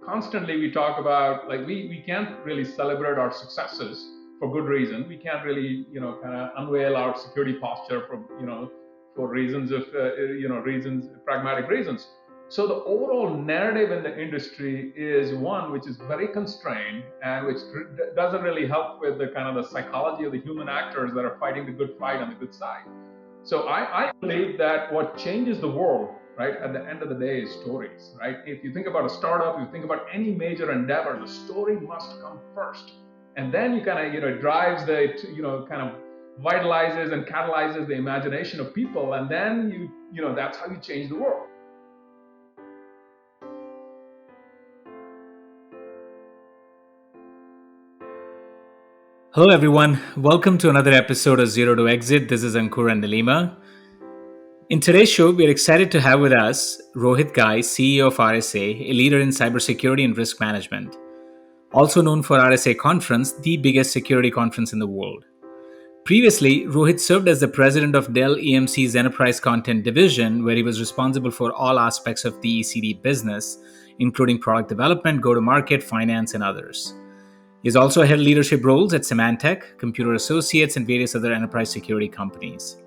constantly we talk about like we can't really celebrate our successes for good reason. We can't really kind of unveil our security posture for for reasons of reasons, pragmatic reasons. So the overall narrative in the industry is one which is very constrained and which doesn't really help with the kind of the psychology of the human actors that are fighting the good fight on the good side. So I believe that what changes the world, right, at the end of the day is stories, right? If you think about a startup, you think about any major endeavor, the story must come first. And then you kind of, it drives the, kind of vitalizes and catalyzes the imagination of people. And then that's how you change the world. Hello, everyone. Welcome to another episode of Zero to Exit. This is Ankur and Nilima. In today's show, we are excited to have with us Rohit Ghai, CEO of RSA, a leader in cybersecurity and risk management, also known for RSA Conference, the biggest security conference in the world. Previously, Rohit served as the president of Dell EMC's enterprise content division, where he was responsible for all aspects of the ECD business, including product development, go to market, finance, and others. He's also held leadership roles at Symantec, Computer Associates, and various other enterprise security companies.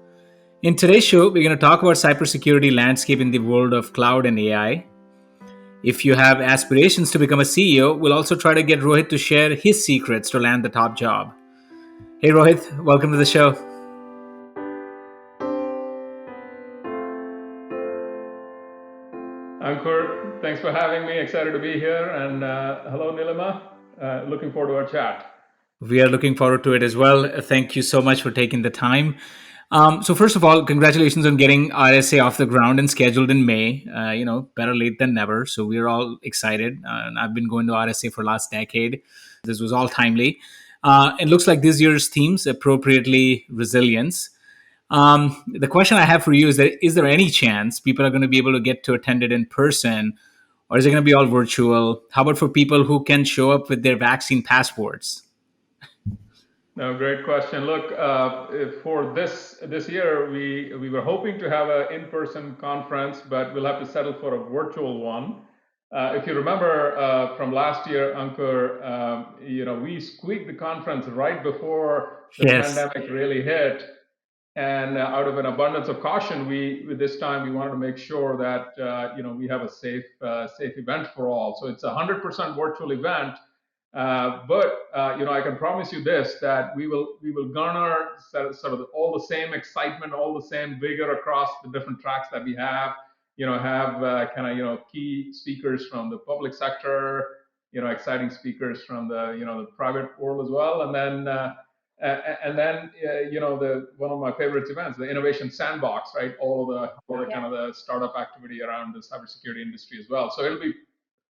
In today's show, we're going to talk about cybersecurity landscape in the world of cloud and AI. If you have aspirations to become a CEO, we'll also try to get Rohit to share his secrets to land the top job. Hey Rohit, welcome to the show. Ankur, thanks for having me. Excited to be here. And hello, Nilima. Looking forward to our chat. We are looking forward to it as well. Thank you so much for taking the time. So first of all, congratulations on getting RSA off the ground and scheduled in May. Better late than never. So we're all excited. And I've been going to RSA for last decade. This was all timely. It looks like this year's themes appropriately resilience. The question I have for you is that is there any chance people are going to be able to get to attend it in person, or is it going to be all virtual? How about for people who can show up with their vaccine passports? No, great question. Look, for this year, we were hoping to have an in-person conference, but we'll have to settle for a virtual one. If you remember from last year, Ankur, we squeaked the conference right before the Yes. pandemic really hit, and out of an abundance of caution, this time we wanted to make sure that we have a safe event for all. So it's a 100% virtual event. But I can promise you this: that we will garner sort of all the same excitement, all the same vigor across the different tracks that we have. Have kind of key speakers from the public sector, exciting speakers from the private world as well, and then the one of my favorite events, the innovation sandbox, right? All the kind of the startup activity around the cybersecurity industry as well. So it'll be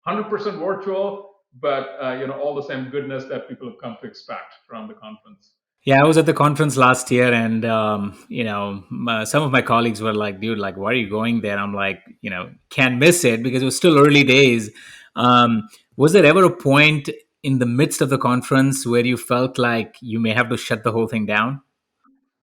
100% virtual, but all the same goodness that people have come to expect from the conference. Yeah, I was at the conference last year, and some of my colleagues were like, "Dude, like, why are you going there?" I'm like, can't miss it because it was still early days. Was there ever a point in the midst of the conference where you felt like you may have to shut the whole thing down?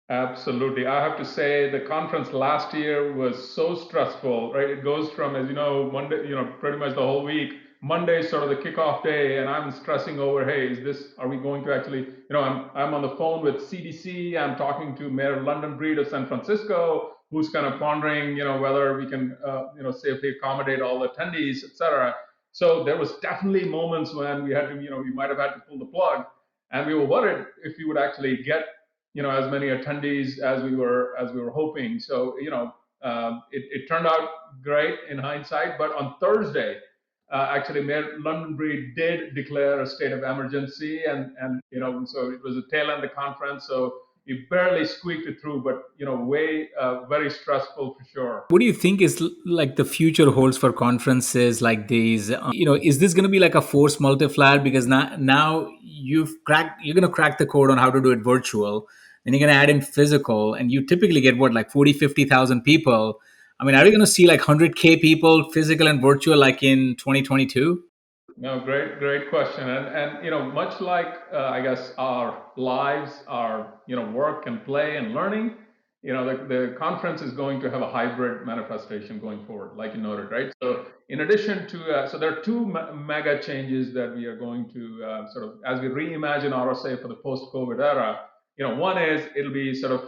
Absolutely. I have to say the conference last year was so stressful, right? It goes from, as you know, Monday, pretty much the whole week. Monday is sort of the kickoff day, and I'm stressing over, hey, are we going to actually, I'm on the phone with CDC. I'm talking to Mayor London Breed of San Francisco, who's kind of pondering, whether we can, safely accommodate all the attendees, et cetera. So there was definitely moments when we had to, we might have had to pull the plug, and we were worried if we would actually get as many attendees as we were hoping. So it turned out great in hindsight. But on Thursday, actually, Mayor London Breed did declare a state of emergency, and so it was a tail end of the conference. So we barely squeaked it through, but way very stressful for sure. What do you think is like the future holds for conferences like these? Is this going to be like a force multiplier because now you're going to crack the code on how to do it virtual, then you're going to add in physical, and you typically get what, like 40, 50,000 people. I mean, are you going to see like 100K people physical and virtual like in 2022? No, great question. And much like I guess our lives, our work and play and learning, the conference is going to have a hybrid manifestation going forward, like you noted, right? So in addition to, so there are two mega changes that we are going to sort of, as we reimagine RSA for the post-COVID era. One is it'll be sort of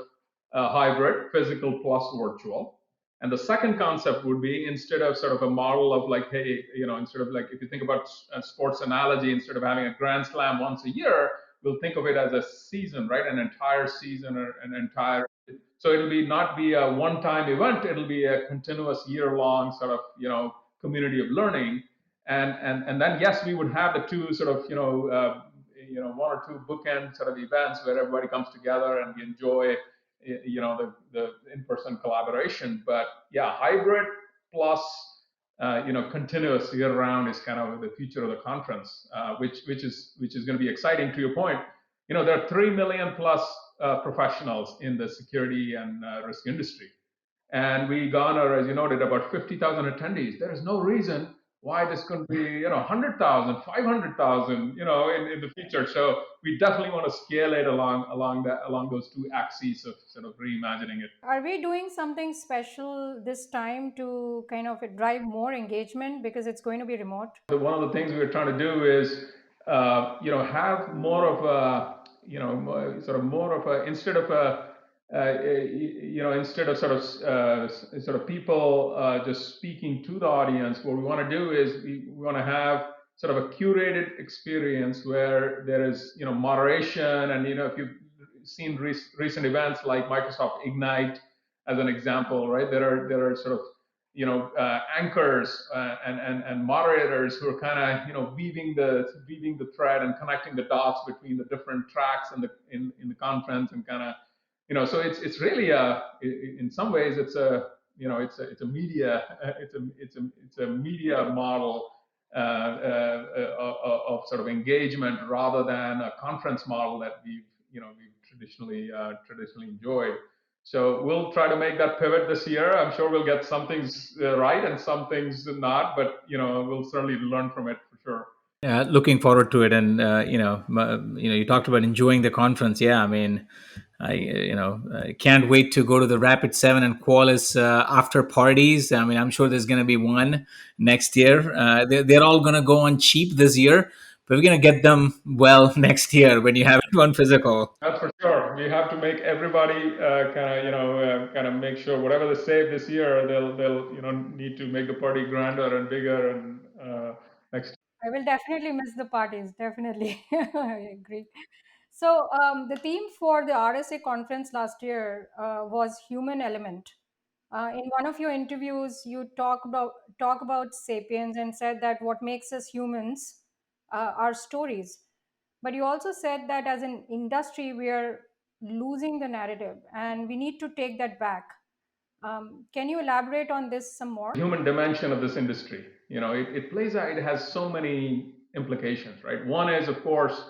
a hybrid, physical plus virtual. And the second concept would be, instead of sort of a model of like, hey, instead of like, if you think about a sports analogy, instead of having a grand slam once a year, we'll think of it as a season, right? An entire season, or an entire, so it'll be not be a one-time event. It'll be a continuous year-long sort of community of learning, and then yes, we would have the two sort of one or two bookend sort of events where everybody comes together and we enjoy the in-person collaboration. But yeah, hybrid plus continuous year-round is kind of the future of the conference, which is going to be exciting. To your point, there are 3 million plus professionals in the security and risk industry. And we garner, as you noted, about 50,000 attendees. There is no reason why this couldn't be, 100,000, 500,000, in the future. So we definitely want to scale it along those two axes of sort of reimagining it. Are we doing something special this time to kind of drive more engagement because it's going to be remote? One of the things we are trying to do is, have more of a, sort of more of a, instead of sort of people just speaking to the audience. What we want to do is we want to have sort of a curated experience where there is, moderation. And, if you've seen recent events like Microsoft Ignite as an example, right? There are sort of anchors and moderators who are kind of weaving the thread and connecting the dots between the different tracks in the conference, and kind of so it's really in some ways it's a it's a media it's a media model of sort of engagement, rather than a conference model that we've traditionally enjoyed. So we'll try to make that pivot this year. I'm sure we'll get some things right and some things not, but we'll certainly learn from it for sure. Yeah, looking forward to it. And you talked about enjoying the conference. Yeah, I mean, I can't wait to go to the Rapid 7 and Qualys after parties. I mean, I'm sure there's going to be one next year. They're all going to go on cheap this year, but we're going to get them well next year when you have one physical. That's for sure. We have to make everybody kind of make sure whatever they save this year, they'll need to make the party grander and bigger, and next. I will definitely miss the parties. Definitely, I agree. So the theme for the RSA conference last year was human element. In one of your interviews, you talk about sapiens and said that what makes us humans are stories. But you also said that as an industry, we are losing the narrative, and we need to take that back. Can you elaborate on this some more? Human dimension of this industry. It plays out. It has so many implications, right? One is, of course,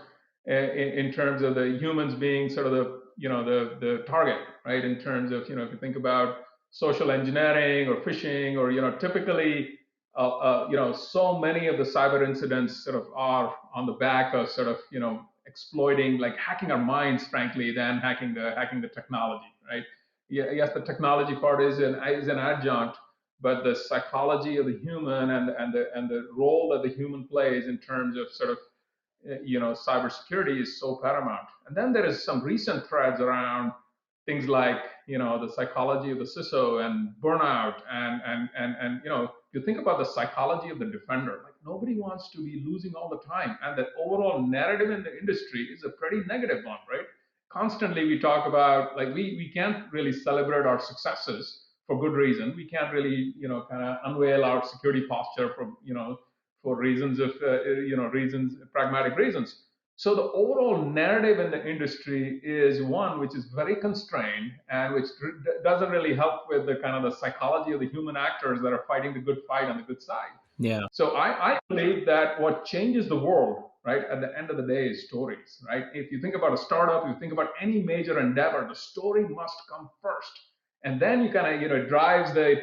in terms of the humans being sort of the target, right? In terms of if you think about social engineering or phishing, or typically so many of the cyber incidents sort of are on the back of sort of exploiting, like hacking our minds, frankly, than hacking the technology, right? Yeah, yes, the technology part is an adjunct, but the psychology of the human, and the role that the human plays in terms of sort of cybersecurity is so paramount. And then there is some recent threads around things like the psychology of the CISO and burnout, and you think about the psychology of the defender. Like, nobody wants to be losing all the time, and the overall narrative in the industry is a pretty negative one, right? Constantly we talk about, like, we can't really celebrate our successes for good reason. We can't really kind of unveil our security posture for reasons of pragmatic reasons. So the overall narrative in the industry is one which is very constrained, and which doesn't really help with the kind of the psychology of the human actors that are fighting the good fight on the good side. Yeah. So I believe that what changes the world, right, at the end of the day, is stories, right? If you think about a startup, you think about any major endeavor, the story must come first. And then you kind of, it drives the,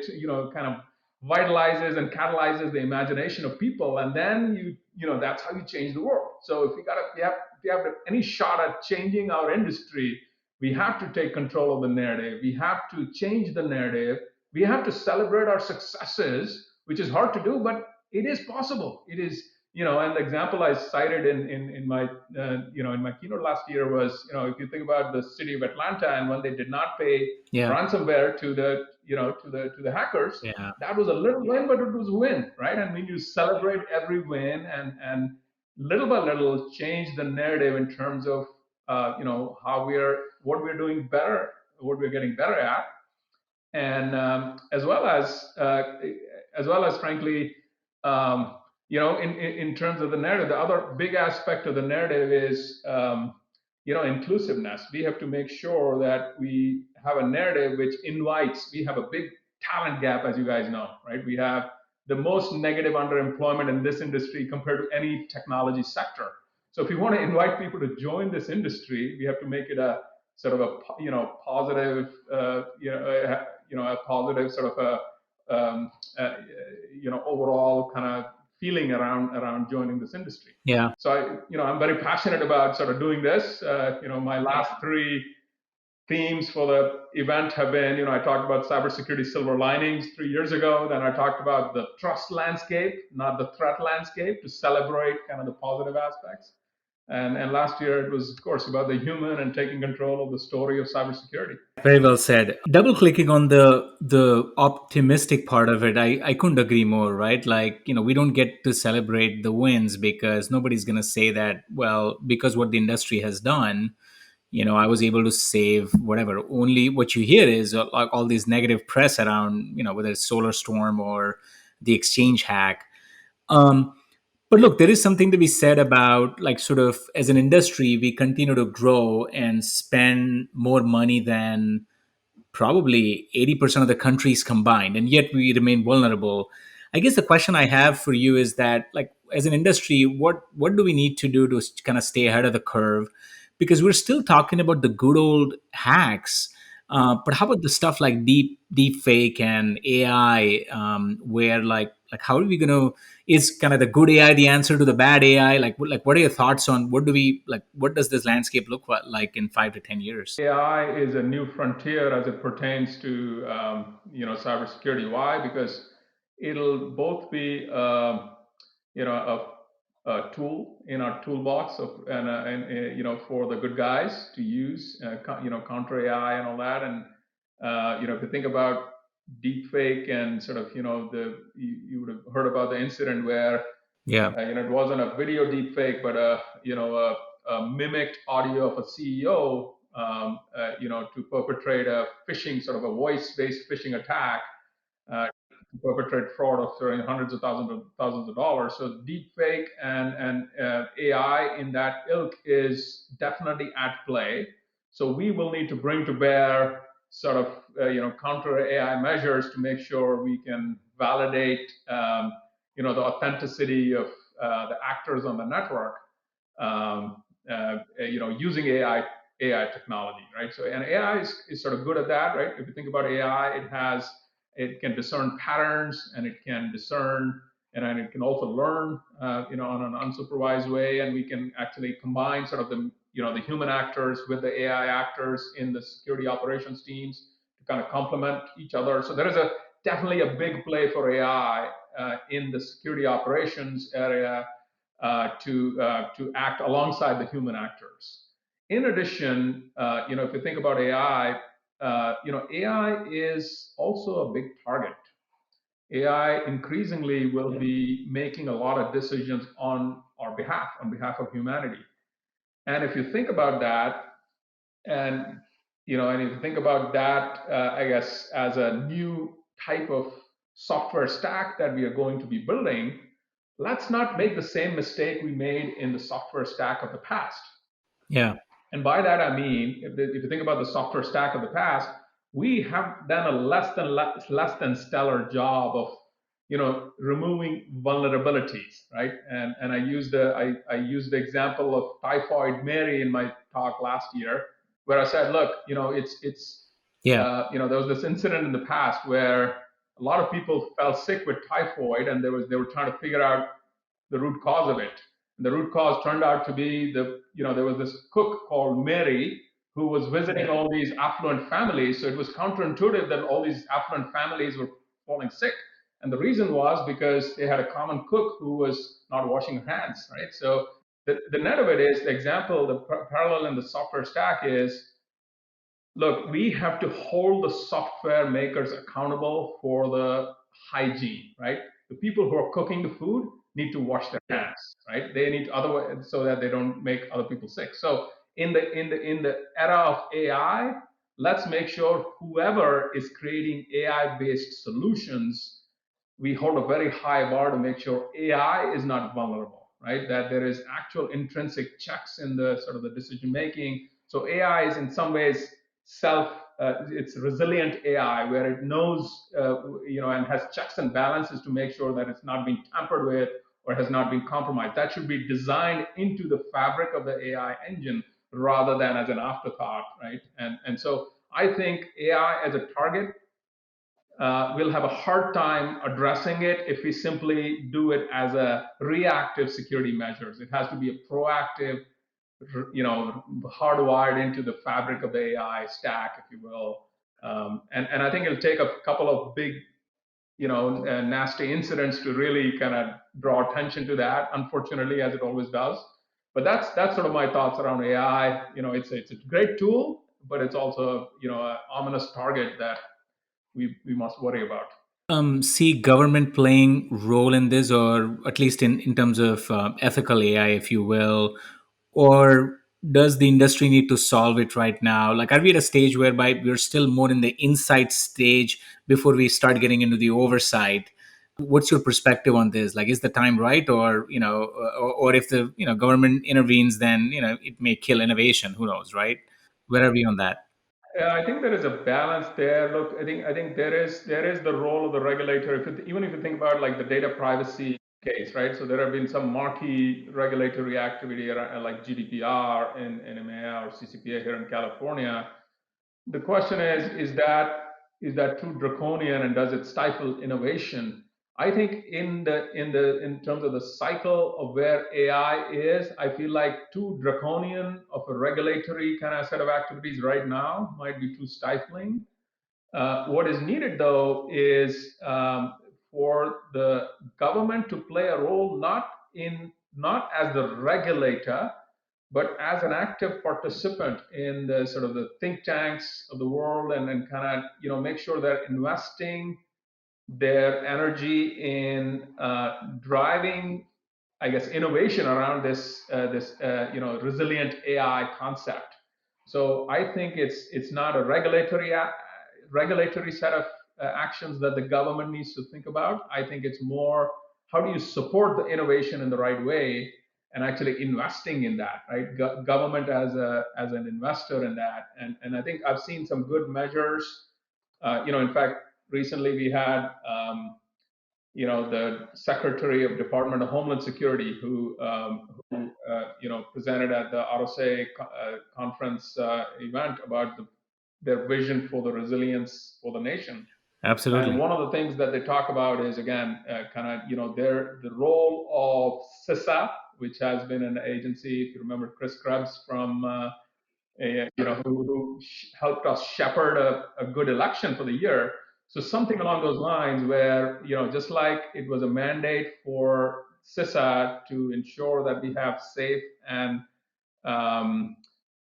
kind of vitalizes and catalyzes the imagination of people. And then that's how you change the world. So if you have any shot at changing our industry, We have to take control of the narrative. We have to change the narrative. We have to celebrate our successes, which is hard to do, but it is possible. It is, and the example I cited in my, in my keynote last year was, if you think about the city of Atlanta and when they did not pay Yeah. ransomware to the, to the hackers, Yeah. that was a little win, but it was a win, right? And when you celebrate every win and little by little change the narrative in terms of how what we're doing better, what we're getting better at, and as well as frankly, in terms of the narrative, the other big aspect of the narrative is inclusiveness. We have to make sure that we have a narrative which invites. We have a big talent gap, as you guys know, right? We have the most negative underemployment in this industry compared to any technology sector. So if we want to invite people to join this industry, we have to make it a sort of a positive, a positive sort of overall kind of feeling around joining this industry. Yeah. So I'm very passionate about sort of doing this. My last three themes for the event have been, I talked about cybersecurity silver linings 3 years ago. Then I talked about the trust landscape, not the threat landscape, to celebrate kind of the positive aspects. And last year it was, of course, about the human and taking control of the story of cybersecurity. Very well said. Double clicking on the optimistic part of it, I couldn't agree more, right? Like, we don't get to celebrate the wins because nobody's gonna say that, well, because what the industry has done, I was able to save whatever. Only what you hear is like all these negative press around, whether it's Solar Storm or the exchange hack. Um, but look, there is something to be said about, like, sort of as an industry, we continue to grow and spend more money than probably 80% of the countries combined, and yet we remain vulnerable. I guess the question I have for you is that, like, as an industry, what do we need to do to kind of stay ahead of the curve? Because we're still talking about the good old hacks, but how about the stuff like deep fake and AI, where like how are we going to, is kind of the good AI the answer to the bad AI? Like what are your thoughts on what does this landscape look like in 5 to 10 years? AI is a new frontier as it pertains to cybersecurity. Why? Because it'll both be a tool in our toolbox and for the good guys to use, counter AI and all that. And if you think about deep fake and sort of you would have heard about the incident where Yeah. it wasn't a video deep fake, but a mimicked audio of a CEO, to perpetrate a phishing, sort of a voice-based phishing attack, to perpetrate fraud of hundreds of thousands of dollars. So deep fake and AI in that ilk is definitely at play. So we will need to bring to bear sort of counter AI measures to make sure we can validate the authenticity of the actors on the network, using AI technology, right? So, and AI is sort of good at that, right? If you think about AI, it can discern patterns, and it can discern, and it can also learn, on an unsupervised way, and we can actually combine sort of the human actors with the AI actors in the security operations teams to kind of complement each other. So there is definitely a big play for AI in the security operations area, to act alongside the human actors. In addition, if you think about AI, AI is also a big target. AI increasingly will be making a lot of decisions on our behalf, on behalf of humanity. And if you think about that, and if you think about that, I guess as a new type of software stack that we are going to be building, let's not make the same mistake we made in the software stack of the past. Yeah. And by that I mean, if you think about the software stack of the past, we have done a less than stellar job of removing vulnerabilities, right? And I used the example of Typhoid Mary in my talk last year, where I said, look, Yeah. there was this incident in the past where a lot of people fell sick with typhoid, and they were trying to figure out the root cause of it. And the root cause turned out to be there was this cook called Mary who was visiting all these affluent families. So it was counterintuitive that all these affluent families were falling sick. And the reason was because they had a common cook who was not washing her hands, right? So the net of it is the example, the parallel in the software stack is, look, we have to hold the software makers accountable for the hygiene, right? The people who are cooking the food need to wash their hands, right? They need to, otherwise, so that they don't make other people sick. So in the era of AI, let's make sure whoever is creating AI based solutions, we hold a very high bar to make sure AI is not vulnerable, right? That there is actual intrinsic checks in the sort of the decision making. So AI is in some ways it's resilient AI where it knows, and has checks and balances to make sure that it's not being tampered with or has not been compromised. That should be designed into the fabric of the AI engine rather than as an afterthought, right? And so I think AI as a target, we'll have a hard time addressing it if we simply do it as a reactive security measures. It has to be a proactive, hardwired into the fabric of the AI stack, if you will. And I think it'll take a couple of big, nasty incidents to really kind of draw attention to that. Unfortunately, as it always does. But that's sort of my thoughts around AI. It's a great tool, but it's also an ominous target that we must worry about. See government playing role in this, or at least in terms of ethical AI, if you will, or does the industry need to solve it right now? Like, are we at a stage whereby we're still more in the insight stage before we start getting into the oversight? What's your perspective on this? Like, is the time right, or or if the government intervenes, then it may kill innovation. Who knows, right? Where are we on that? Yeah, I think there is a balance there. Look, I think there is the role of the regulator. Even if you think about like the data privacy case, right? So there have been some marquee regulatory activity like GDPR in EMEA or CCPA here in California. The question is that too draconian and does it stifle innovation? I think in terms of the cycle of where AI is, I feel like too draconian of a regulatory kind of set of activities right now might be too stifling. What is needed though is for the government to play a role, not as the regulator, but as an active participant in the sort of the think tanks of the world, and kind of make sure they're investing their energy in driving, I guess, innovation around this resilient AI concept. So I think it's not a regulatory set of actions that the government needs to think about. I think it's more, how do you support the innovation in the right way and actually investing in that, right? Government as an investor in that, and I think I've seen some good measures. In fact, recently we had the Secretary of Department of Homeland Security who presented at the RSA conference event about their vision for the resilience for the nation. And Absolutely. one of the things that they talk about is, again, kind of the role of CISA, which has been an agency. If you remember Chris Krebs from who helped us shepherd a good election for the year. So something along those lines, where just like it was a mandate for CISA to ensure that we have safe and um,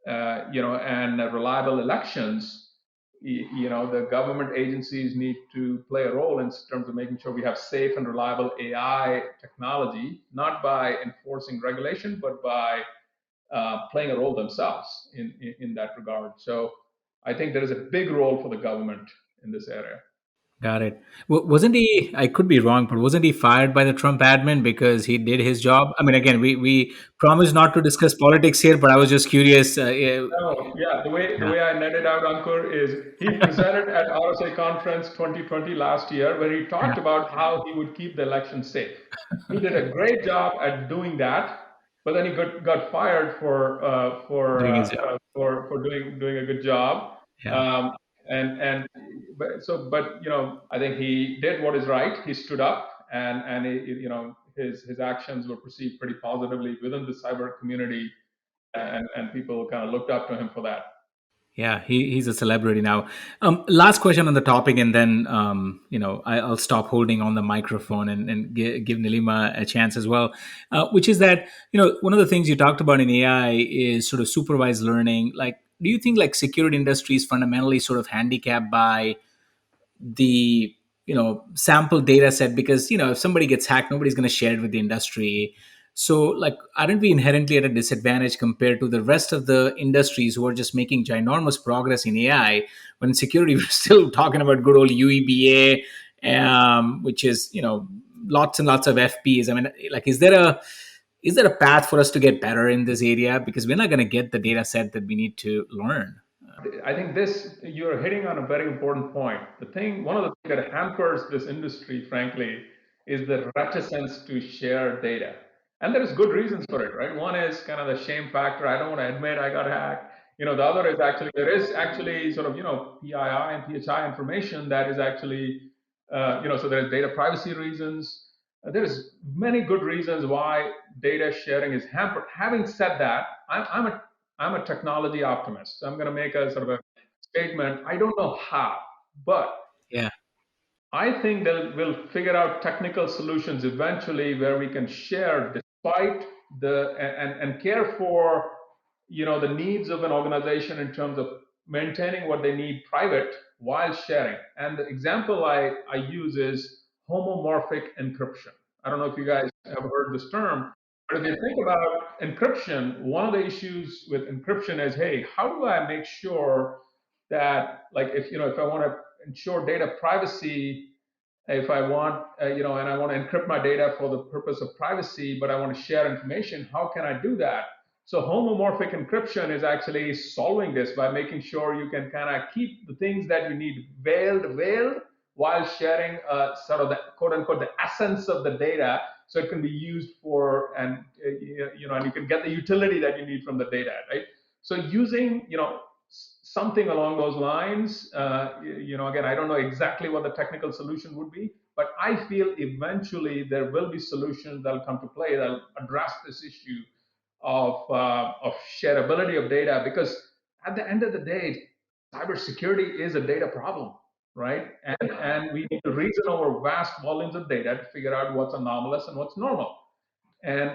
and reliable elections. The government agencies need to play a role in terms of making sure we have safe and reliable AI technology, not by enforcing regulation, but by playing a role themselves in that regard. So I think there is a big role for the government in this area. Got it. Wasn't he? I could be wrong, but wasn't he fired by the Trump admin because he did his job? I mean, again, we promised not to discuss politics here, but I was just curious. Yeah, Oh, yeah. The way yeah. I netted out Ankur is he presented at RSA Conference 2020 last year, where he talked about how he would keep the election safe. He did a great job at doing that, but then he got fired Doing his job. for doing a good job. Yeah, Um, and but I think he did what is right. He stood up, and his actions were perceived pretty positively within the cyber community, and people kind of looked up to him for that. Yeah, he's a celebrity now. Last question on the topic, and then I'll stop holding on the microphone and give Nilima a chance as well. Which is that one of the things you talked about in AI is sort of supervised learning. Like, do you think like security industry is fundamentally sort of handicapped by the sample data set? Because if somebody gets hacked, nobody's going to share it with the industry. So like, aren't we inherently at a disadvantage compared to the rest of the industries who are just making ginormous progress in AI, when in security we're still talking about good old UEBA, which is lots and lots of FPs? I mean, like, is there a path for us to get better in this area? Because we're not going to get the data set that we need to learn. I think this you're hitting on a very important point. One of the things that hampers this industry, frankly, is the reticence to share data, and there is good reasons for it, right? One is kind of the shame factor. I don't want to admit I got hacked. The other is actually there is actually sort of PII and PHI information that is actually so there's data privacy reasons. There's many good reasons why data sharing is hampered. Having said that, I'm a technology optimist. So I'm going to make a sort of a statement. I don't know how, but Yeah. I think that we'll figure out technical solutions eventually where we can share despite and care for the needs of an organization in terms of maintaining what they need private while sharing. And the example I use is homomorphic encryption. I don't know if you guys have heard this term, but if you think about encryption, one of the issues with encryption is, hey, how do I make sure that, like, if I want to ensure data privacy, if I want, and I want to encrypt my data for the purpose of privacy, but I want to share information, how can I do that? So homomorphic encryption is actually solving this by making sure you can kind of keep the things that you need veiled while sharing sort of the quote unquote the essence of the data, so it can be used for and you can get the utility that you need from the data, right? So using something along those lines. Again, I don't know exactly what the technical solution would be, but I feel eventually there will be solutions that'll come to play that'll address this issue of shareability of data. Because at the end of the day, cybersecurity is a data problem, right? And we need to reason over vast volumes of data to figure out what's anomalous and what's normal. And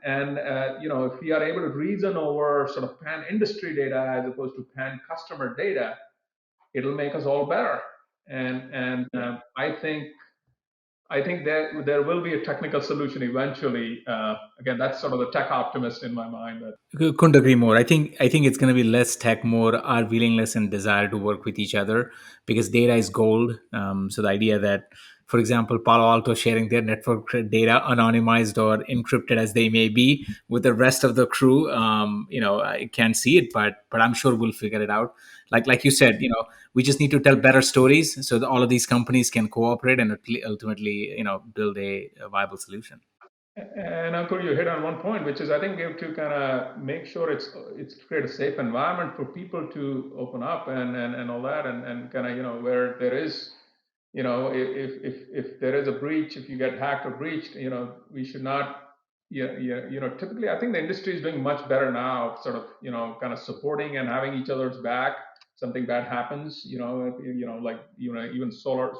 if we are able to reason over sort of pan industry data as opposed to pan customer data, it'll make us all better. And I think that there will be a technical solution eventually. Again, that's sort of the tech optimist in my mind. That Couldn't agree more. I think it's going to be less tech, more our willingness and desire to work with each other, because data is gold. So the idea that, for example, Palo Alto sharing their network data anonymized or encrypted as they may be with the rest of the crew, I can't see it, but I'm sure we'll figure it out. Like you said, we just need to tell better stories so that all of these companies can cooperate and ultimately, build a viable solution. And Ankur, you hit on one point, which is I think we have to kind of make sure it's create a safe environment for people to open up and all that, and kind of where there is if there is a breach, if you get hacked or breached, we should not. Yeah, yeah, typically I think the industry is doing much better now, sort of, kind of supporting and having each other's back. Something bad happens, like even solar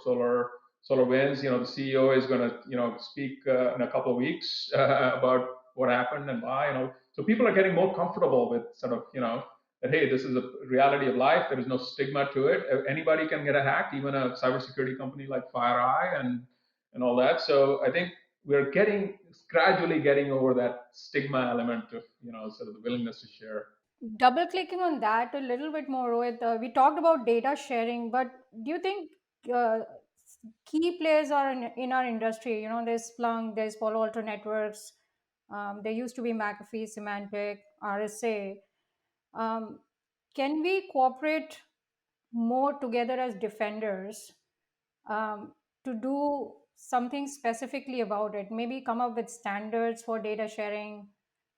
winds. The CEO is going to speak in a couple of weeks about what happened and why. So people are getting more comfortable with sort of that, hey, this is a reality of life. There is no stigma to it. Anybody can get a hack, even a cybersecurity company like FireEye and all that. So I think we're gradually getting over that stigma element of sort of the willingness to share. Double clicking on that a little bit more, Rohit, we talked about data sharing, but do you think uh, key players are in our industry? There's Splunk, there's Palo Alto Networks, there used to be McAfee, Symantec, RSA. Um, can we cooperate more together as defenders, um, to do something specifically about it? Maybe come up with standards for data sharing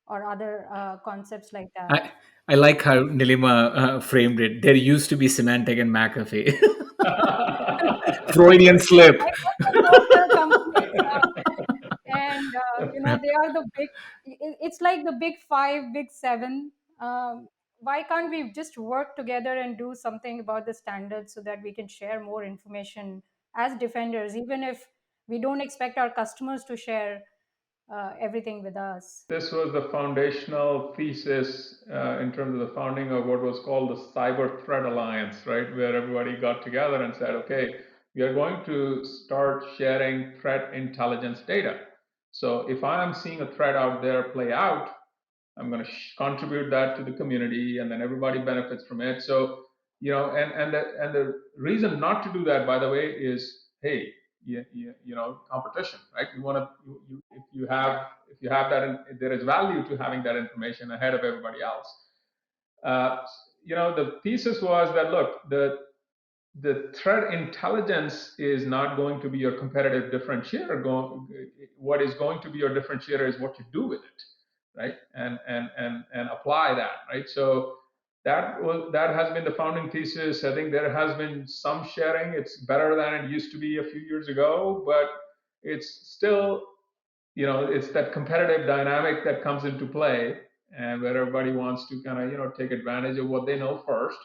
or other concepts like that. I like how Nilima framed it. There used to be Symantec and McAfee. Freudian slip. I know the both the companies, and they are the big. It's like the big five, big seven. Um, why can't we just work together and do something about the standards so that we can share more information as defenders, even if we don't expect our customers to share everything with us? This was the foundational thesis in terms of the founding of what was called the Cyber Threat Alliance, right? Where everybody got together and said, okay, we are going to start sharing threat intelligence data. So if I'm seeing a threat out there play out, I'm going to contribute that to the community, and then everybody benefits from it. So, and the reason not to do that, by the way, is hey, competition, right? You want to, if you have that, there is value to having that information ahead of everybody else. Uh, the thesis was that look, the threat intelligence is not going to be your competitive differentiator. What is going to be your differentiator is what you do with it, right? And apply that, right? So that has been the founding thesis. I think there has been some sharing. It's better than it used to be a few years ago, but it's still, it's that competitive dynamic that comes into play, and where everybody wants to kind of take advantage of what they know first,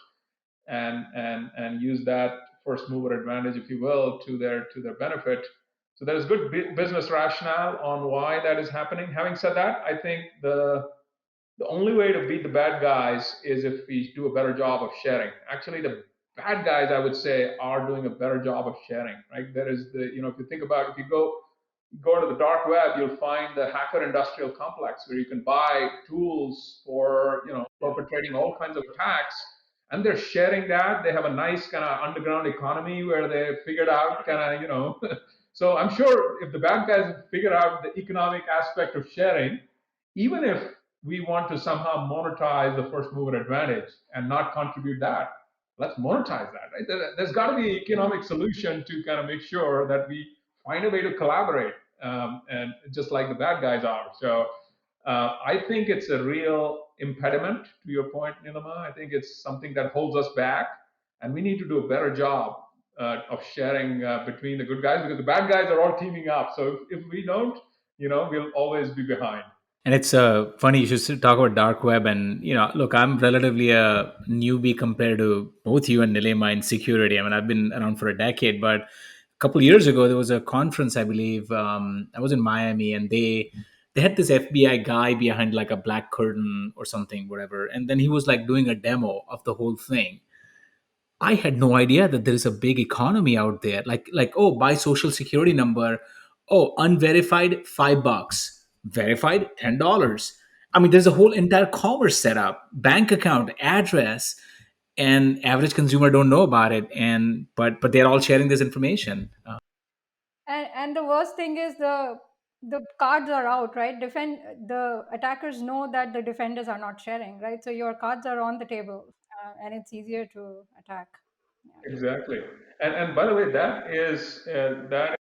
and use that first mover advantage, if you will, to their benefit. So there's good business rationale on why that is happening. Having said that, I think the only way to beat the bad guys is if we do a better job of sharing. Actually, the bad guys, I would say, are doing a better job of sharing. Right? There is if you think about, if you go to the dark web, you'll find the hacker industrial complex where you can buy tools for perpetrating all kinds of attacks, and they're sharing that. They have a nice kind of underground economy where they figured out kind of so I'm sure if the bad guys figure out the economic aspect of sharing, even if we want to somehow monetize the first mover advantage and not contribute that, let's monetize that, right? There's got to be an economic solution to kind of make sure that we find a way to collaborate, and just like the bad guys are. So I think it's a real impediment to your point, Nilama. I think it's something that holds us back, and we need to do a better job of sharing between the good guys, because the bad guys are all teaming up. So if we don't, we'll always be behind. And it's funny you should talk about dark web. And look, I'm relatively a newbie compared to both you and Nilema in security. I mean, I've been around for a decade, but a couple of years ago there was a conference, I believe. I was in Miami, and they had this FBI guy behind like a black curtain or something, whatever. And then he was like doing a demo of the whole thing. I had no idea that there is a big economy out there. Like, oh, buy social security number. Oh, unverified, $5. Verified, $10. I mean, there's a whole entire commerce setup, bank account, address, and average consumer don't know about it. And but they're all sharing this information. And the worst thing is the cards are out, right? Defend the attackers know that the defenders are not sharing, right? So your cards are on the table, and it's easier to attack. Yeah. Exactly. And by the way, that is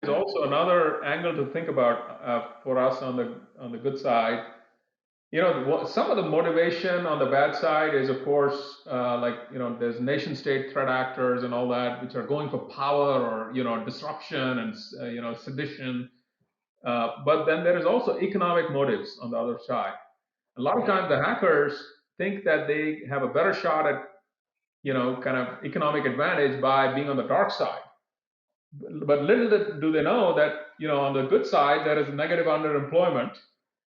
also another angle to think about for us on the good side. Some of the motivation on the bad side is, of course, like there's nation state threat actors and all that, which are going for power, or disruption, and sedition. But then there is also economic motives on the other side. A lot of times the hackers think that they have a better shot at kind of economic advantage by being on the dark side. But little do they know that on the good side there is negative underemployment,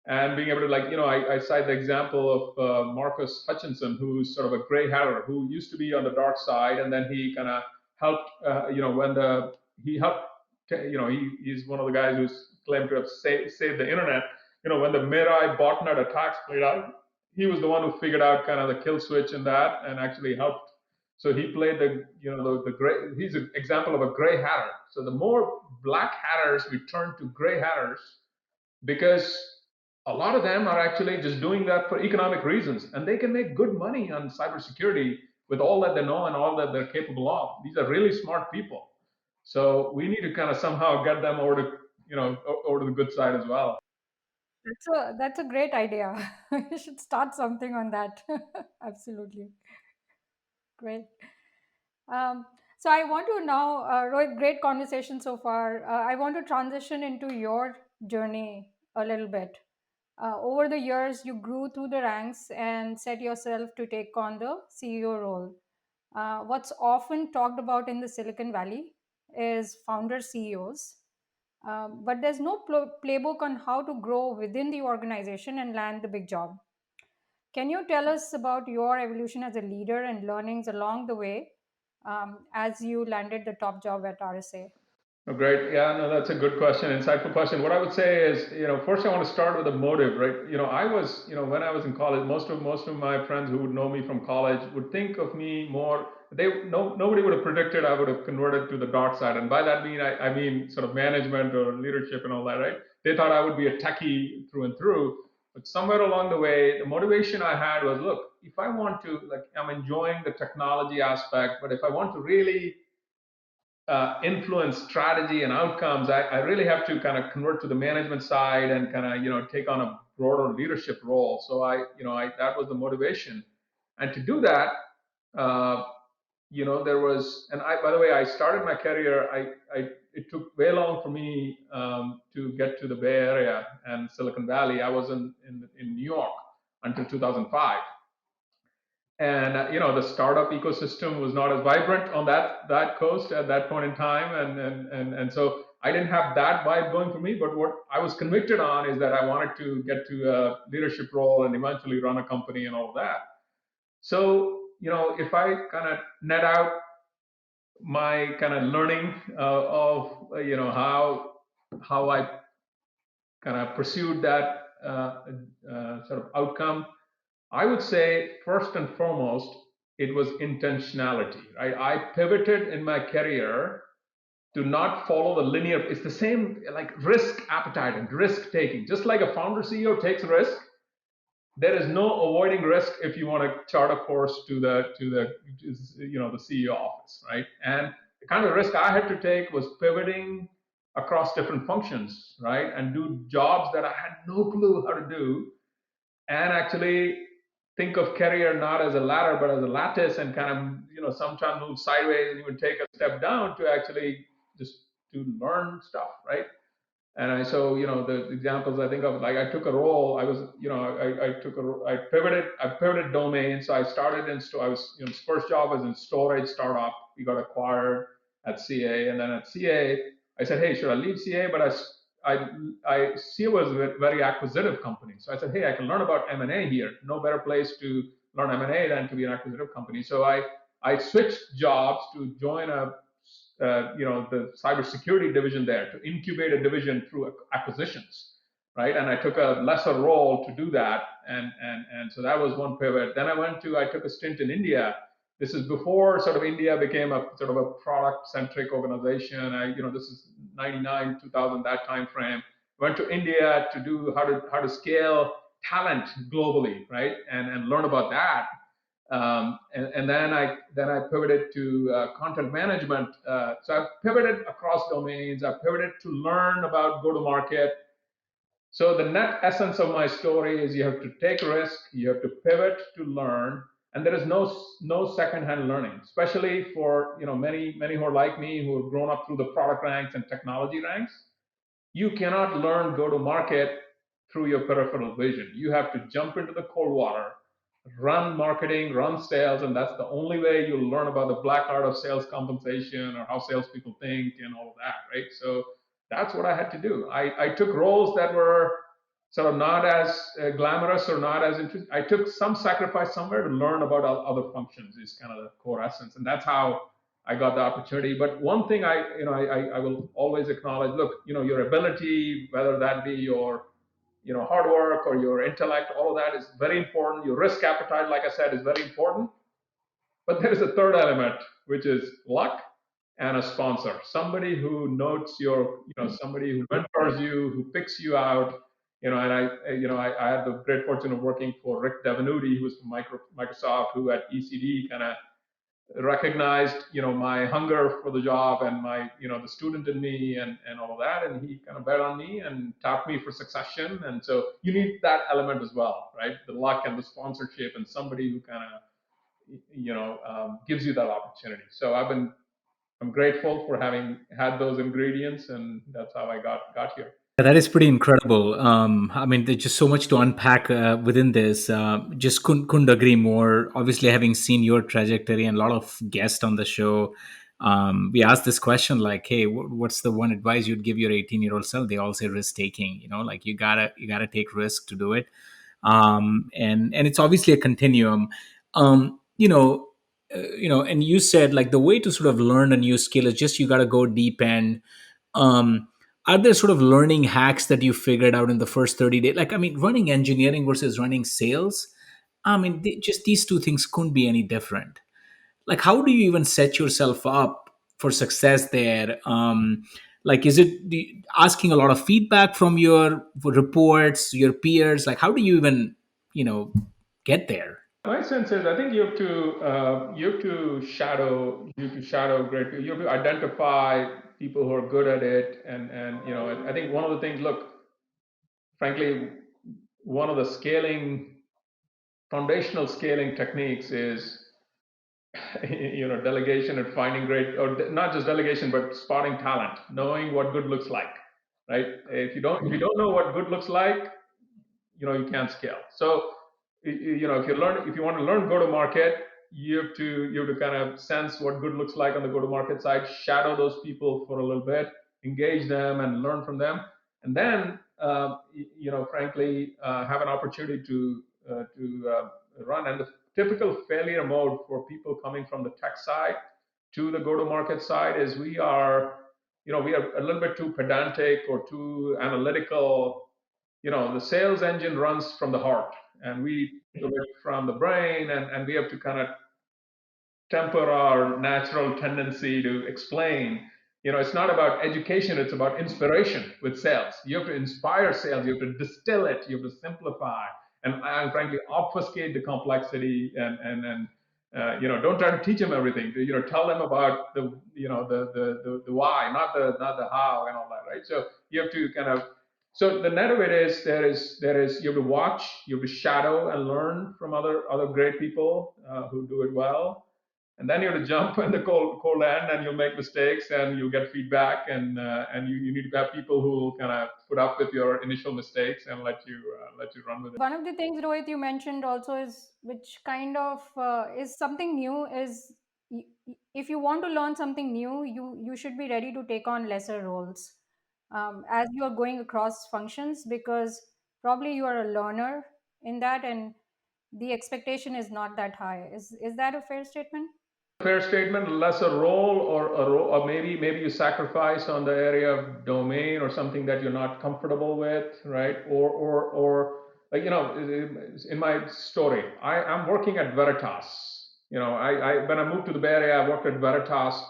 and being able to, like, I cite the example of Marcus Hutchinson, who's sort of a gray hatter who used to be on the dark side, and then he kind of helped, when he helped, he's one of the guys who's claimed to have saved the internet. When the Mirai botnet attacks played out, he was the one who figured out kind of the kill switch in that, and actually helped. So he played the gray. He's an example of a gray hatter. So the more black hatters we turn to gray hatters, because a lot of them are actually just doing that for economic reasons, and they can make good money on cybersecurity with all that they know and all that they're capable of. These are really smart people, so we need to kind of somehow get them over to over to the good side as well. That's a great idea. You should start something on that. Absolutely. Great. Um, so I want to now, Rohit, great conversation so far. I want to transition into your journey a little bit. Over the years, you grew through the ranks and set yourself to take on the CEO role. What's often talked about in the Silicon Valley is founder CEOs, but there's no playbook on how to grow within the organization and land the big job. Can you tell us about your evolution as a leader and learnings along the way as you landed the top job at RSA? Oh, great. Yeah, no, that's a good question, insightful question. What I would say is, first I want to start with the motive, right? I was, when I was in college, most of my friends who would know me from college would think of me more. Nobody would have predicted I would have converted to the dark side, and by that I mean sort of management or leadership and all that, right? They thought I would be a techie through and through, but somewhere along the way, the motivation I had was, look, if I want to, like, I'm enjoying the technology aspect, but if I want to really influence strategy and outcomes, I really have to kind of convert to the management side and kind of take on a broader leadership role. So that was the motivation, and to do that, uh, there was, and I, by the way, I started my career. It took way long for me to get to the Bay Area and Silicon Valley. I was in New York until 2005, and the startup ecosystem was not as vibrant on that coast at that point in time, and so I didn't have that vibe going for me. But what I was convicted on is that I wanted to get to a leadership role and eventually run a company and all of that. So if I kind of net out my kind of learning of how I kind of pursued that sort of outcome, I would say first and foremost, it was intentionality. Right? I pivoted in my career to not follow the linear. It's the same like risk appetite and risk taking. Just like a founder CEO takes risk, there is no avoiding risk if you want to chart a course to the CEO office, right? And the kind of risk I had to take was pivoting across different functions, right, and do jobs that I had no clue how to do, and actually think of career not as a ladder but as a lattice, and kind of sometimes move sideways and even take a step down to actually just to learn stuff, right? And so the examples I think of, like, I took a role. I was I pivoted domains. So I started in I was first job was in storage startup. We got acquired at CA, and then at CA I said, hey, should I leave CA? But CA was a very acquisitive company, so I said, hey, I can learn about M&A here. No better place to learn M&A than to be an acquisitive company. So I switched jobs to join the cybersecurity division there, to incubate a division through acquisitions, right? And I took a lesser role to do that, and so that was one pivot. Then I took a stint in India. This is before sort of India became a sort of a product centric organization. This is 99, 2000, that time frame. Went to India to do how to scale talent globally, right? And learn about that. And then I pivoted to content management. So I pivoted across domains. I pivoted to learn about go to market. So the net essence of my story is you have to take risk, you have to pivot to learn, and there is no secondhand learning, especially for many who are like me, who have grown up through the product ranks and technology ranks. You cannot learn go to market through your peripheral vision. You have to jump into the cold water, run marketing, run sales, and that's the only way you'll learn about the black art of sales compensation or how salespeople think and all of that, right? So that's what I had to do. I took roles that were sort of not as glamorous or not as interesting. I took some sacrifice somewhere to learn about other functions is kind of the core essence, and that's how I got the opportunity. But one thing I will always acknowledge: look, your ability, whether that be your hard work or your intellect, all of that is very important. Your risk appetite, like I said, is very important. But there is a third element, which is luck and a sponsor, somebody who notes somebody who mentors you, who picks you out. And I had the great fortune of working for Rick Devenuti, who was from Microsoft, who at ECD kind of recognized my hunger for the job and my the student in me and all of that, and he kind of bet on me and tapped me for succession. And so you need that element as well, right? The luck and the sponsorship and somebody who kind of gives you that opportunity. So I'm grateful for having had those ingredients, and that's how I got here. That is pretty incredible. I mean, there's just so much to unpack within this. Just couldn't agree more. Obviously, having seen your trajectory and a lot of guests on the show, we asked this question like, "Hey, what's the one advice you'd give your 18-year-old self?" They all say risk taking. Like you gotta take risk to do it. And it's obviously a continuum. Um, you know, and you said like the way to sort of learn a new skill is just you got to go deep and um, are there sort of learning hacks that you figured out in the first 30 days? Like, I mean, running engineering versus running sales, I mean, just these two things couldn't be any different. Like, how do you even set yourself up for success there? Like, is it asking a lot of feedback from your reports, your peers? Like, how do you even, you know, get there? My sense is, I think you have to shadow great people. You have to identify people who are good at it, and I think one of the things. Look, frankly, one of the foundational scaling techniques is delegation and finding great, or not just delegation, but spotting talent, knowing what good looks like, right? If you don't know what good looks like, you can't scale. So if you want to learn go to market, you have to kind of sense what good looks like on the go to market side, shadow those people for a little bit, engage them and learn from them, and then frankly have an opportunity to run. And the typical failure mode for people coming from the tech side to the go to market side is we are a little bit too pedantic or too analytical. The sales engine runs from the heart, and we do it from the brain, and we have to kind of temper our natural tendency to explain. It's not about education, it's about inspiration with sales. You have to inspire sales, you have to distill it, you have to simplify, and frankly, obfuscate the complexity, and don't try to teach them everything. Tell them about the why, not the how and all that, right? So you have to kind of. So the net of it is you have to watch, you have to shadow and learn from other great people who do it well, and then you have to jump in the cold end, and you'll make mistakes and you'll get feedback, and you need to have people who will kind of put up with your initial mistakes and let you run with it. One of the things, Rohit, you mentioned also is, which kind of is something new, is if you want to learn something new, you should be ready to take on lesser roles as you are going across functions, because probably you are a learner in that, and the expectation is not that high. Is that a fair statement? Fair statement. Less a role, or maybe you sacrifice on the area of domain or something that you're not comfortable with, right? Or like in my story, I'm working at Veritas. I when I moved to the Bay Area, I worked at Veritas,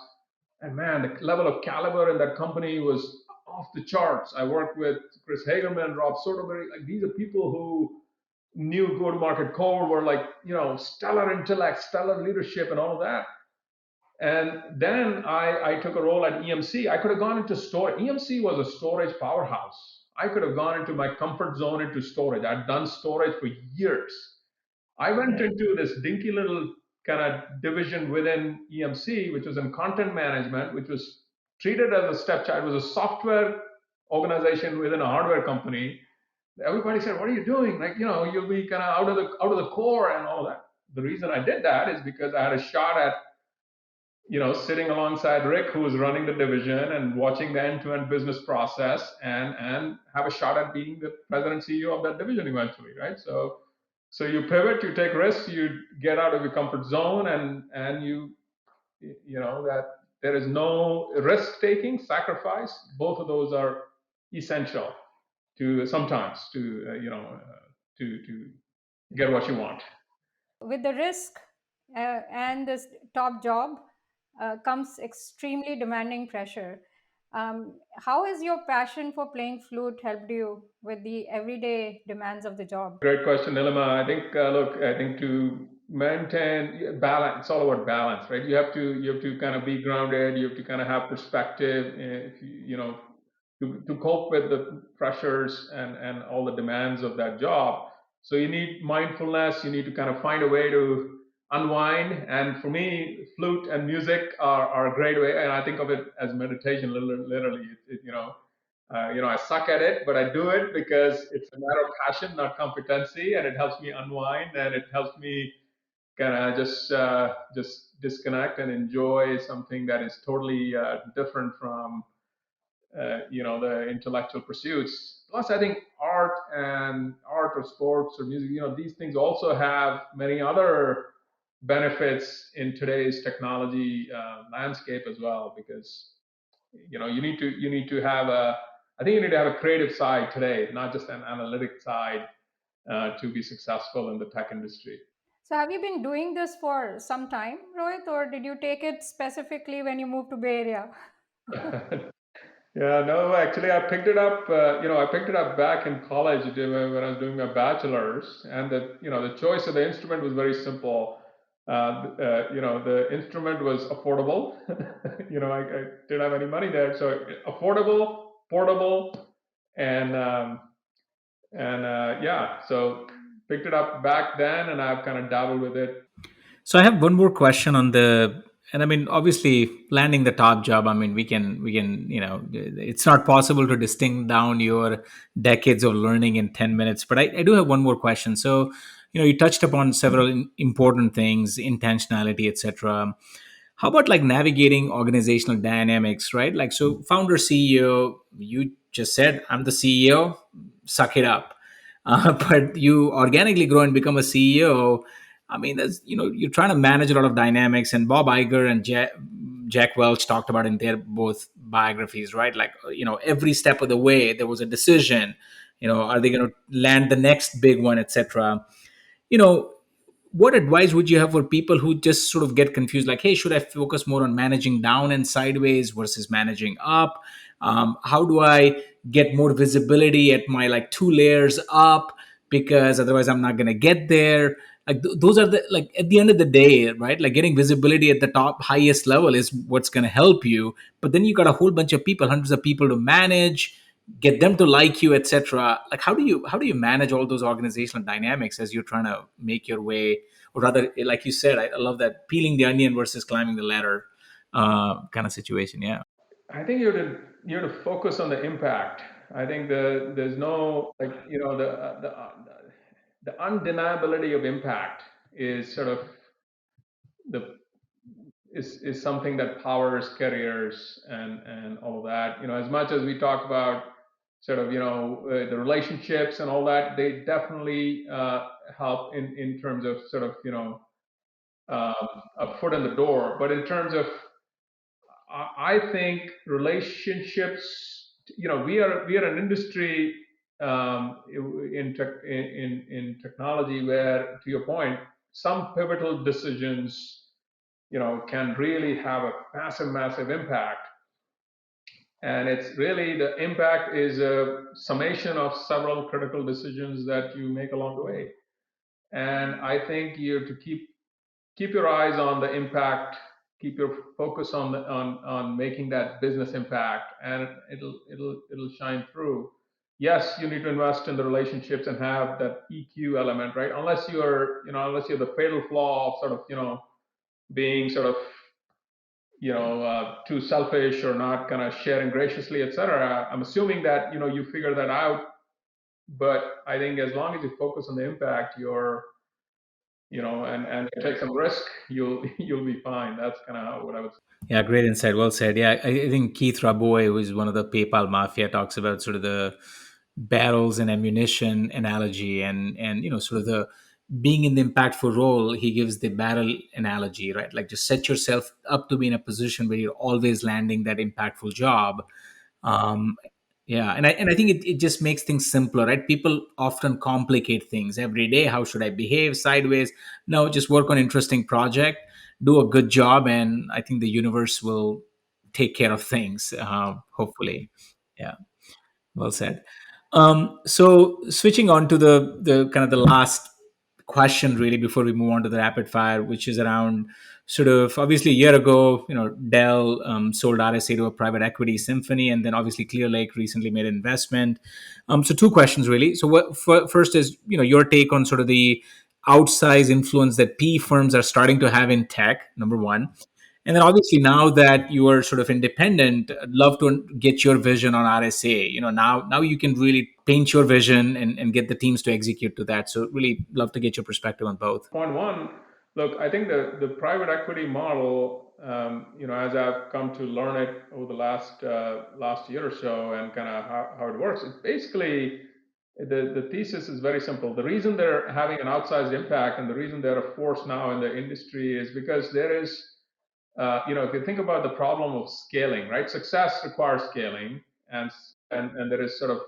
and man, the level of caliber in that company was off the charts. I worked with Chris Hagerman, Rob Soderbergh. Like, these are people who knew go-to-market core, were like stellar intellect, stellar leadership, and all of that. And then I took a role at EMC. I could have gone into storage. EMC was a storage powerhouse. I could have gone into my comfort zone into storage. I'd done storage for years. I went into this dinky little kind of division within EMC, which was in content management, which was treated as a stepchild. It was a software organization within a hardware company. Everybody said, "What are you doing? Like, you'll be kind of out of the core and all that." The reason I did that is because I had a shot at sitting alongside Rick, who was running the division and watching the end-to-end business process, and have a shot at being the president CEO of that division eventually, right? So you pivot, you take risks, you get out of your comfort zone, and that there is no risk taking, sacrifice. Both of those are essential to sometimes to get what you want. With the risk and this top job comes extremely demanding pressure. How has your passion for playing flute helped you with the everyday demands of the job? Great question, Nilima. I think, look, I think to maintain balance, it's all about balance, right? You have to kind of be grounded. You have to kind of have perspective. If to cope with the pressures and all the demands of that job. So you need mindfulness. You need to kind of find a way to unwind. And for me, flute and music are a great way. And I think of it as meditation, literally. I suck at it, but I do it because it's a matter of passion, not competency, and it helps me unwind and it helps me kind of just disconnect and enjoy something that is totally different from the intellectual pursuits. Plus, I think art or sports or music, these things also have many other benefits in today's technology landscape as well. Because you need to have a I think you need to have a creative side today, not just an analytic side, to be successful in the tech industry. So have you been doing this for some time, Rohit, or did you take it specifically when you moved to Bay Area? Yeah, no, actually, I picked it up. I picked it up back in college when I was doing my bachelor's, and the choice of the instrument was very simple. The instrument was affordable. I didn't have any money there, so affordable, portable, and yeah, so picked it up back then, and I've kind of dabbled with it. So I have one more question on the, and I mean, obviously, landing the top job. I mean, we can, it's not possible to distill down your decades of learning in 10 minutes. But I do have one more question. So, you touched upon several important things, intentionality, etc. How about like navigating organizational dynamics, right? Like, so founder CEO, you just said, I'm the CEO, suck it up. But you organically grow and become a CEO. I mean, you're trying to manage a lot of dynamics, and Bob Iger and Jack Welch talked about in their both biographies, right? Like, every step of the way, there was a decision, are they going to land the next big one, etc. you know what advice would you have for people who just sort of get confused, like, hey, should I focus more on managing down and sideways versus managing up? How do I get more visibility at my like two layers up, because otherwise I'm not going to get there? Like, those are the, like, at the end of the day, right, like getting visibility at the top highest level is what's going to help you. But then you got a whole bunch of people, hundreds of people to manage, get them to like you, etc. Like, how do you manage all those organizational dynamics as you're trying to make your way, or rather, like you said, I love that, peeling the onion versus climbing the ladder kind of situation. Yeah. I think you have to focus on the impact. I think there's no, like, the undeniability of impact is sort of the is something that powers careers and all of that. As much as we talk about sort of the relationships and all that, they definitely help in terms of sort of a foot in the door. But in terms of I think relationships, we are an industry in technology where, to your point, some pivotal decisions, can really have a massive impact. And it's really, the impact is a summation of several critical decisions that you make along the way. And I think you have to keep your eyes on the impact, keep your focus on making that business impact, and it'll shine through. Yes, you need to invest in the relationships and have that EQ element, right? Unless you're the fatal flaw of sort of being sort of too selfish or not kind of sharing graciously, etc. I'm assuming that you figure that out. But I think as long as you focus on the impact, and take some risk, you'll be fine. That's kind of what I would say. Yeah, great insight. Well said. Yeah, I think Keith Rabois, who is one of the PayPal mafia, talks about sort of the barrels and ammunition analogy, and sort of the being in the impactful role. He gives the barrel analogy, right? Like, just set yourself up to be in a position where you're always landing that impactful job. Um, yeah, and I think it just makes things simpler, right? People often complicate things every day. How should I behave sideways? No, just work on interesting project, do a good job, and I think the universe will take care of things. Hopefully, yeah. Well said. So switching on to the kind of the last question, really, before we move on to the rapid fire, which is around sort of, obviously, a year ago, Dell sold RSA to a private equity, Symphony, and then obviously Clear Lake recently made an investment. So two questions, really. So first is, your take on sort of the outsized influence that PE firms are starting to have in tech, number one. And then obviously now that you are sort of independent, I'd love to get your vision on RSA. Now you can really paint your vision and get the teams to execute to that. So really love to get your perspective on both. Point one, look, I think the private equity model, as I've come to learn it over the last year or so, and kind of how it works, it's basically the thesis is very simple. The reason they're having an outsized impact and the reason they're a force now in the industry is because there is, if you think about the problem of scaling, right? Success requires scaling, and there is sort of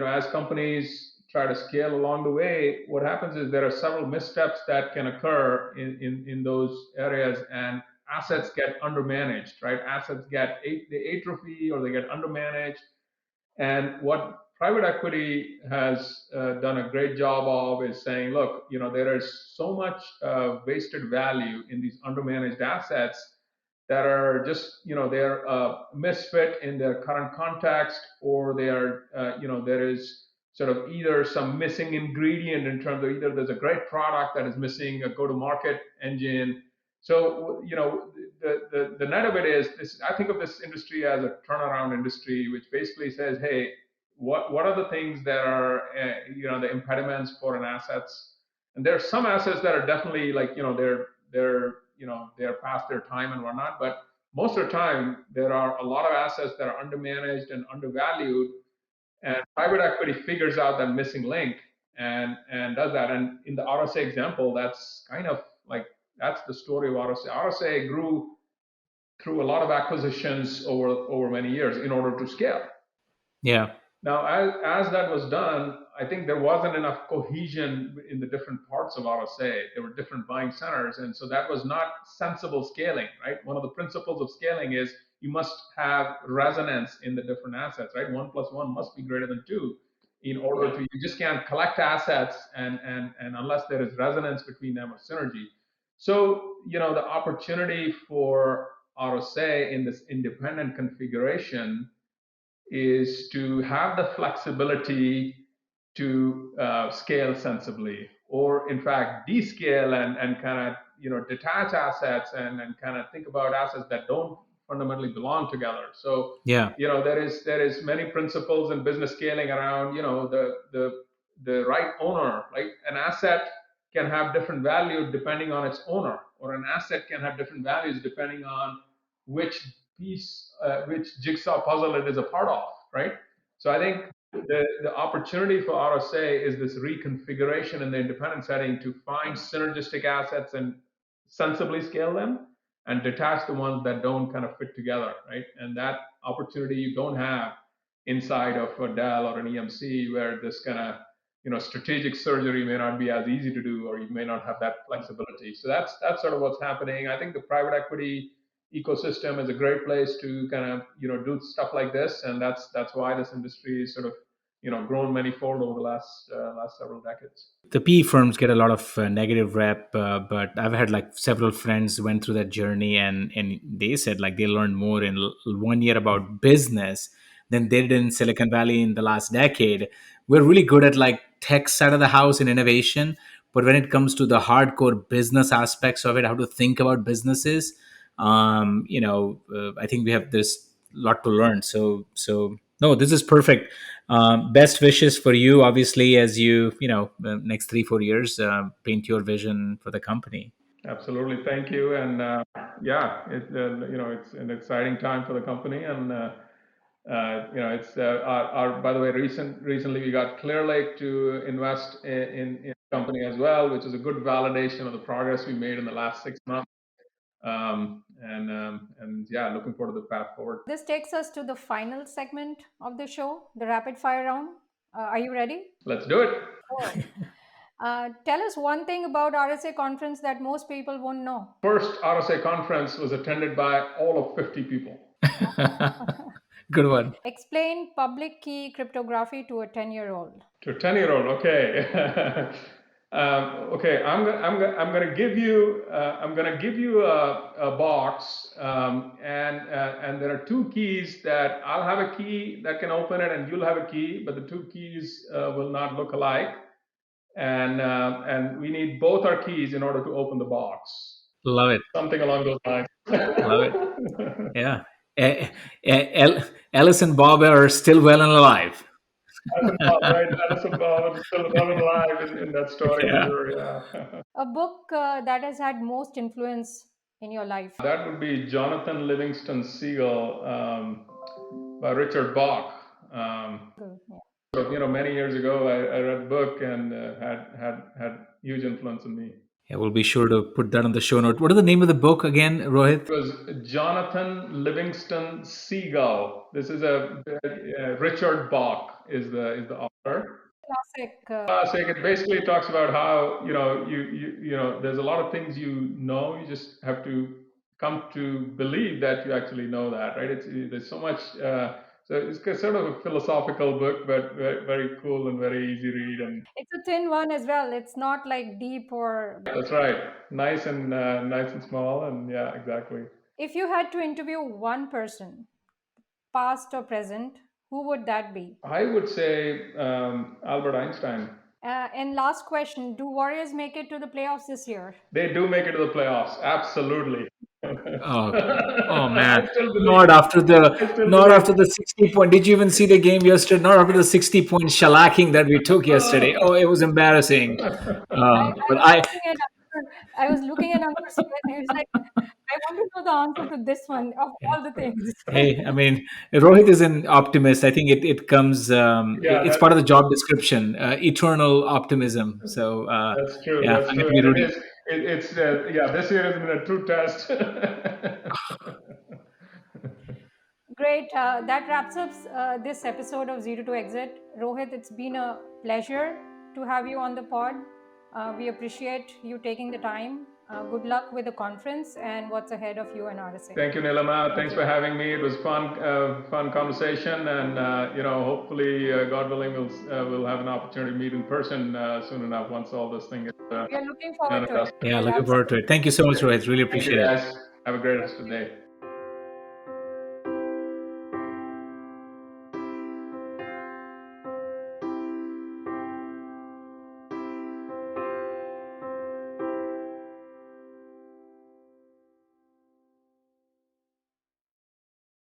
as companies try to scale along the way, what happens is there are several missteps that can occur in those areas, and assets get undermanaged, right? Assets they atrophy or they get undermanaged. And what private equity has done a great job of is saying, look, there is so much wasted value in these undermanaged assets that are just, they're a misfit in their current context, or they are, there is sort of either some missing ingredient in terms of either there's a great product that is missing a go-to-market engine. So, the net of it is this. I think of this industry as a turnaround industry, which basically says, hey, what are the things that are the impediments for an assets? And there are some assets that are definitely like they're past their time and whatnot, but most of the time there are a lot of assets that are undermanaged and undervalued, and private equity figures out that missing link and does that. And in the RSA example, that's kind of like that's the story of RSA. RSA grew through a lot of acquisitions over many years in order to scale. Yeah. Now, as that was done, I think there wasn't enough cohesion in the different parts of RSA. There were different buying centers, and so that was not sensible scaling, right? One of the principles of scaling is you must have resonance in the different assets, right? 1+1 must be greater than 2 in order to, you just can't collect assets and unless there is resonance between them or synergy. So, the opportunity for RSA in this independent configuration is to have the flexibility to scale sensibly, or in fact descale and kind of detach assets and kind of think about assets that don't fundamentally belong together. So Yeah. there is many principles in business scaling around the right owner. Like an asset can have different value depending on its owner, or an asset can have different values depending on which which jigsaw puzzle it is a part of, right? So I think the opportunity for RSA is this reconfiguration in the independent setting to find synergistic assets and sensibly scale them and detach the ones that don't kind of fit together, right? And that opportunity you don't have inside of a Dell or an EMC, where this kind of strategic surgery may not be as easy to do, or you may not have that flexibility. So that's sort of what's happening. I think the private equity ecosystem is a great place to kind of do stuff like this, and that's why this industry is sort of grown manyfold over the last several decades. The PE firms get a lot of negative rep, but I've had like several friends went through that journey, and they said like they learned more in 1 year about business than they did in Silicon Valley in the last decade. We're really good at like tech side of the house and innovation, but when it comes to the hardcore business aspects of it, how to think about businesses, I think we have this lot to learn. So no, this is perfect. Best wishes for you, obviously, as the next 3-4 years, paint your vision for the company. Absolutely, thank you. And yeah, it's an exciting time for the company, and it's by the way, recently we got Clearlake to invest in the company as well, which is a good validation of the progress we made in the last 6 months. And yeah, looking forward to the path forward. This takes us to the final segment of the show, the rapid fire round. Are you ready? Let's do it. Oh. Tell us one thing about RSA conference that most people won't know. First RSA conference was attended by all of 50 people. Good one. Explain public key cryptography to a 10-year-old. To a 10-year-old, okay. Okay, I'm gonna give you a box, and there are two keys that I'll have a key that can open it, and you'll have a key, but the two keys will not look alike, and we need both our keys in order to open the box. Love it. something along those lines. Love it. Yeah. Eh, Alice and Bob are still well and alive. Alison Ball, right? Alison Ball is still well and alive in that story for Yeah. sure. Yeah. A book that has had most influence in your life. That would be Jonathan Livingston Seagull by Richard Bach. Good, yeah. So, many years ago, I read the book and had huge influence on me. Yeah, we'll be sure to put that on the show note. What is the name of the book again, Rohit? It was Jonathan Livingston Seagull. This is a Richard Bach is the author. Classic. So it basically talks about how there's a lot of things you just have to come to believe that you actually know that, right? There's so much. So it's sort of a philosophical book, but very, very cool and very easy read. And It's a thin one as well. It's not like deep or. that's right, nice and small, and yeah, exactly. If you had to interview one person, past or present, who would that be? I would say Albert Einstein. And last question, do Warriors make it to the playoffs this year? They do make it to the playoffs, absolutely. Oh, oh I man. still believe. Not after the I still not believe. after the 60 point. Did you even see the game yesterday? Not after the 60-point shellacking that we took yesterday. Oh, it was embarrassing. But I I was looking at Ankur Smith and he was like, I want to know the answer to this one of all the things. hey, I mean, Rohit is an optimist. I think it comes. Yeah, It's part of the job description. Eternal optimism. So that's true. yeah, That's I'm going true, to be and it rooting. is. It's yeah. This year has been a true test. Great. That wraps up this episode of Zero to Exit. Rohit, it's been a pleasure to have you on the pod. We appreciate you taking the time. Good luck with the conference and what's ahead of you and RSA. Thank you, Nilama. Thanks you. for having me. It was fun conversation, and hopefully, God willing, we'll have an opportunity to meet in person soon enough once all this thing is. We are looking forward to it. Yeah, We'll looking forward to it. Thank you so much, Rohit. Really Thank you, appreciate it. guys. Have a great rest of the day.